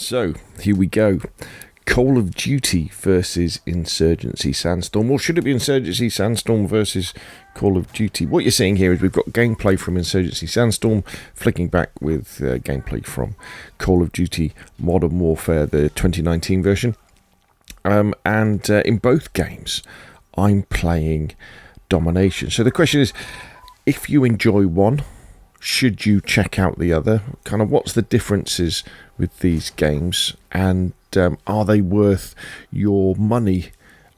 So, here we go. Call of Duty versus Insurgency Sandstorm. Or should it be Insurgency Sandstorm versus Call of Duty? What you're seeing here is we've got gameplay from Insurgency Sandstorm, flicking back with gameplay from Call of Duty Modern Warfare, the 2019 version. And in both games, I'm playing Domination. So the question is, if you enjoy one, should you check out the other? Kind of what's the differences with these games, and are they worth your money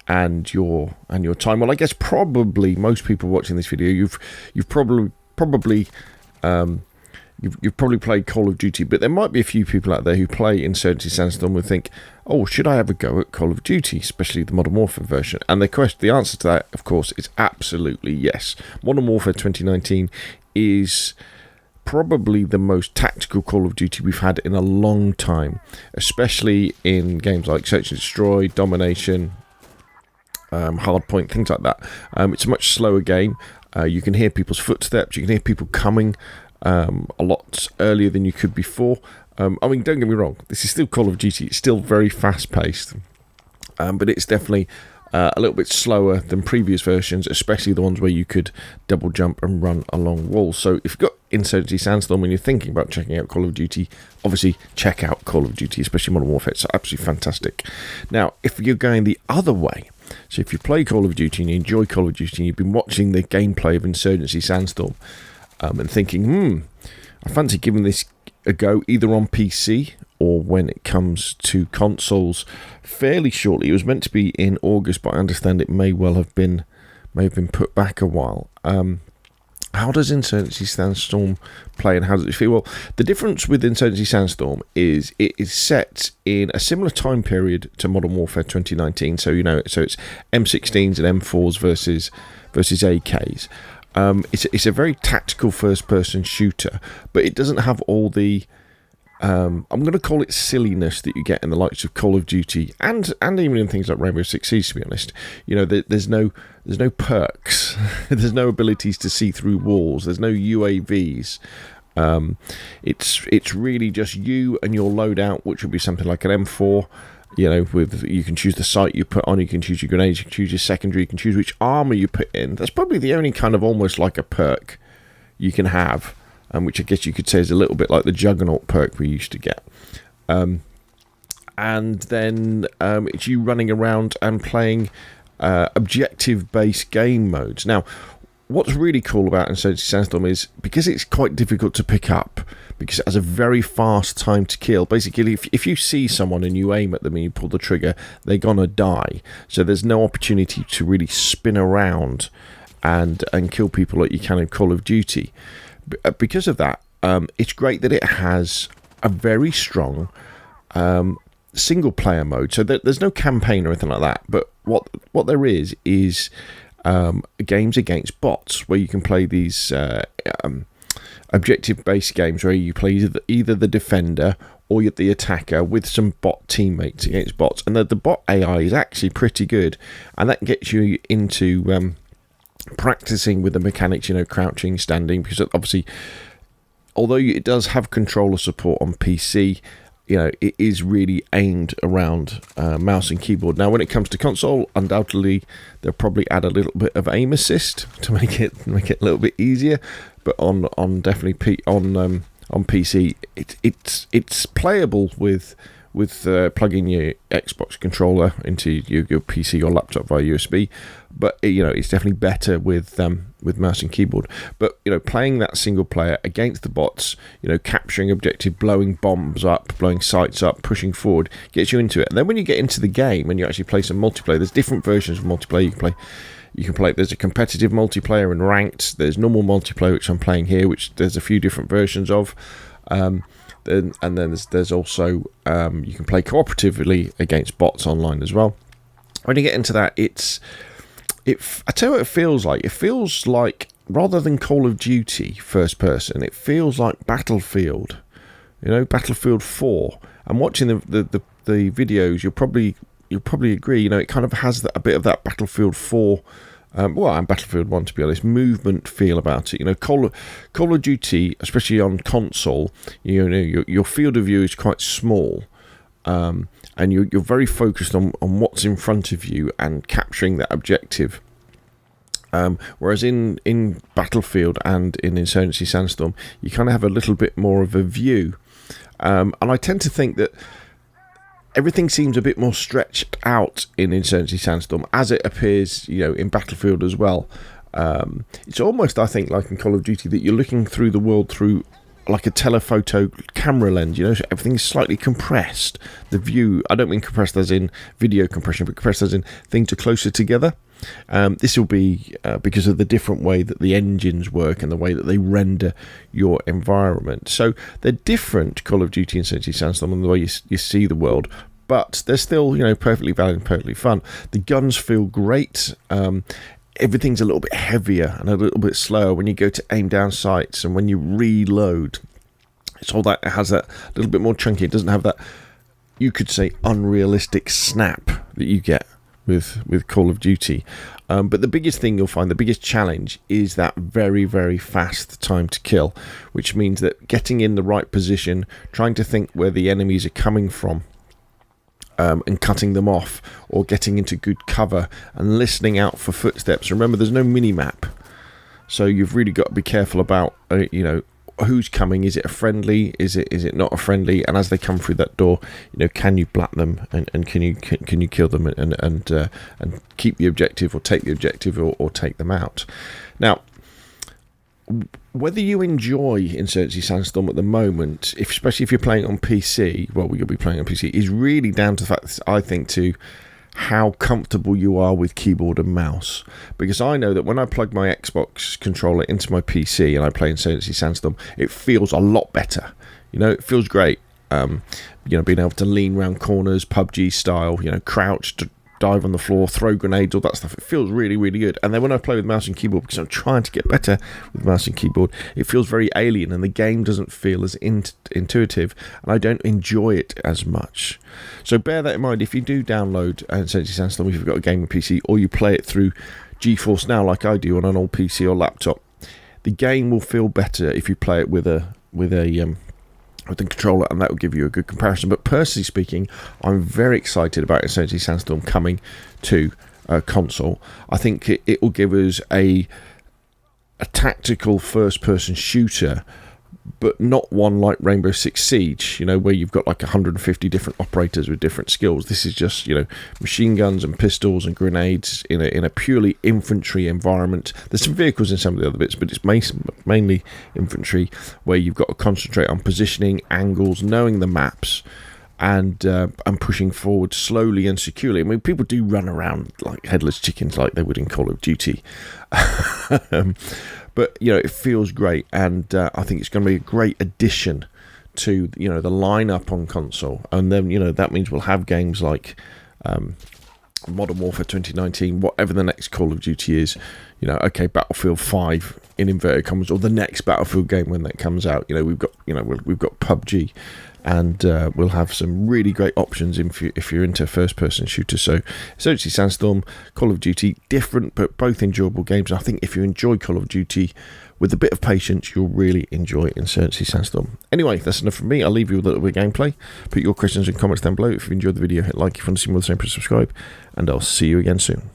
and your time? Well, I guess probably most people watching this video, you've probably played Call of Duty, but there might be a few people out there who play Insurgency Sandstorm and think, oh, should I have a go at Call of Duty, especially the Modern Warfare version? And the answer to that, of course, is absolutely yes. Modern Warfare 2019 is probably the most tactical Call of Duty we've had in a long time, especially in games like Search and Destroy, Domination, Hardpoint, things like that. It's a much slower game. You can hear people's footsteps, you can hear people coming a lot earlier than you could before. I mean, don't get me wrong, this is still Call of Duty, it's still very fast-paced, but it's definitely a little bit slower than previous versions, especially the ones where you could double jump and run along walls. So if you've got Insurgency Sandstorm and you're thinking about checking out Call of Duty, obviously check out Call of Duty, especially Modern Warfare. It's absolutely fantastic. Now, if you're going the other way, so if you play Call of Duty and you enjoy Call of Duty and you've been watching the gameplay of Insurgency Sandstorm and thinking, I fancy giving this a go either on PC or when it comes to consoles fairly shortly. It was meant to be in August, but I understand it may have been put back a while. How does Insurgency Sandstorm play and how does it feel? Well, the difference with Insurgency Sandstorm is it is set in a similar time period to Modern Warfare 2019. So it's M16s and M4s versus AKs. It's a very tactical first-person shooter, but it doesn't have all the I'm going to call it silliness that you get in the likes of Call of Duty and even in things like Rainbow Six Siege. To be honest, there's no perks, there's no abilities to see through walls, there's no UAVs. It's really just you and your loadout, which would be something like an M4. You can choose the sight you put on, you can choose your grenades, you can choose your secondary, you can choose which armor you put in. That's probably the only kind of almost like a perk you can have, which I guess you could say is a little bit like the Juggernaut perk we used to get. And then it's you running around and playing objective-based game modes. Now, what's really cool about Insurgency Sandstorm is because it's quite difficult to pick up, because it has a very fast time to kill. Basically, if you see someone and you aim at them and you pull the trigger, they're gonna die. So there's no opportunity to really spin around and kill people like you can in Call of Duty. Because of that, it's great that it has a very strong single player mode. So there's no campaign or anything like that. But what there is games against bots where you can play these objective-based games where you play either the defender or the attacker with some bot teammates against bots. And the bot AI is actually pretty good, and that gets you into practicing with the mechanics, crouching, standing, because obviously, although it does have controller support on PC, it is really aimed around mouse and keyboard. Now, when it comes to console, undoubtedly they'll probably add a little bit of aim assist to make it a little bit easier. But on PC, it's playable with plugging your Xbox controller into your PC or laptop via USB. But it's definitely better with mouse and keyboard. But playing that single player against the bots, capturing objective, blowing bombs up, blowing sites up, pushing forward, gets you into it. And then when you get into the game and you actually play some multiplayer, there's different versions of multiplayer you can play. There's a competitive multiplayer and ranked. There's normal multiplayer, which I'm playing here, which there's a few different versions of. Then there's also you can play cooperatively against bots online as well. When you get into that, I tell you what it feels like. It feels like, rather than Call of Duty first person, it feels like Battlefield. Battlefield 4. And watching the videos, you'll probably agree. It kind of has a bit of that Battlefield 4. And Battlefield 1, to be honest, movement feel about it. Call of Duty, especially on console, your field of view is quite small. and you're very focused on what's in front of you and capturing that objective. Whereas in Battlefield and in Insurgency Sandstorm, you kind of have a little bit more of a view. And I tend to think that everything seems a bit more stretched out in Insurgency Sandstorm, as it appears, in Battlefield as well. It's almost, I think, like in Call of Duty, that you're looking through the world through like a telephoto camera lens, so everything's slightly compressed. The view, I don't mean compressed as in video compression, but compressed as in things are closer together. This will be because of the different way that the engines work and the way that they render your environment. So they're different, Call of Duty and Insurgency Sandstorm, and the way you see the world, but they're still, perfectly valid and perfectly fun. The guns feel great. Everything's a little bit heavier and a little bit slower when you go to aim down sights, and when you reload, it's all that, it has that little bit more chunky. It doesn't have that, you could say, unrealistic snap that you get with Call of Duty. But the biggest thing you'll find, the biggest challenge, is that very, very fast time to kill, which means that getting in the right position, trying to think where the enemies are coming from, and cutting them off, or getting into good cover and listening out for footsteps. Remember, there's no mini-map, so you've really got to be careful about who's coming. Is it a friendly? Is it not a friendly? And as they come through that door, can you blat them, and can you kill them, and keep the objective, or take the objective, or take them out. Now, whether you enjoy Insurgency Sandstorm at the moment, especially if you're playing on PC, well, you'll be playing on PC, is really down to the fact, I think, to how comfortable you are with keyboard and mouse. Because I know that when I plug my Xbox controller into my PC and I play Insurgency Sandstorm, it feels a lot better. It feels great. Being able to lean around corners, PUBG style, crouch, dive on the floor, throw grenades, all that stuff. It feels really, really good. And then when I play with mouse and keyboard, because I'm trying to get better with mouse and keyboard, it feels very alien, and the game doesn't feel as intuitive, and I don't enjoy it as much. So bear that in mind if you do download Insurgency Sandstorm, if you've got a gaming PC, or you play it through GeForce Now like I do on an old PC or laptop. The game will feel better if you play it with a controller, and that will give you a good comparison. But personally speaking, I'm very excited about Insurgency Sandstorm coming to console. I think it will give us a tactical first-person shooter, but not one like Rainbow Six Siege, where you've got like 150 different operators with different skills. This is just, machine guns and pistols and grenades in a purely infantry environment. There's some vehicles in some of the other bits, but it's mainly infantry, where you've got to concentrate on positioning, angles, knowing the maps, and pushing forward slowly and securely. I mean, people do run around like headless chickens like they would in Call of Duty. But, it feels great, and I think it's going to be a great addition to, the lineup on console. And then, that means we'll have games like Modern Warfare 2019, whatever the next Call of Duty is, Battlefield 5 in inverted commas, or the next Battlefield game when that comes out. We've got PUBG, and we'll have some really great options if you're into first-person shooters. So, Insurgency Sandstorm, Call of Duty, different but both enjoyable games. And I think if you enjoy Call of Duty, with a bit of patience, you'll really enjoy Insurgency Sandstorm. Anyway, that's enough from me. I'll leave you with a little bit of gameplay. Put your questions and comments down below. If you enjoyed the video, hit like. If you want to see more of the same, press subscribe, and I'll see you again soon.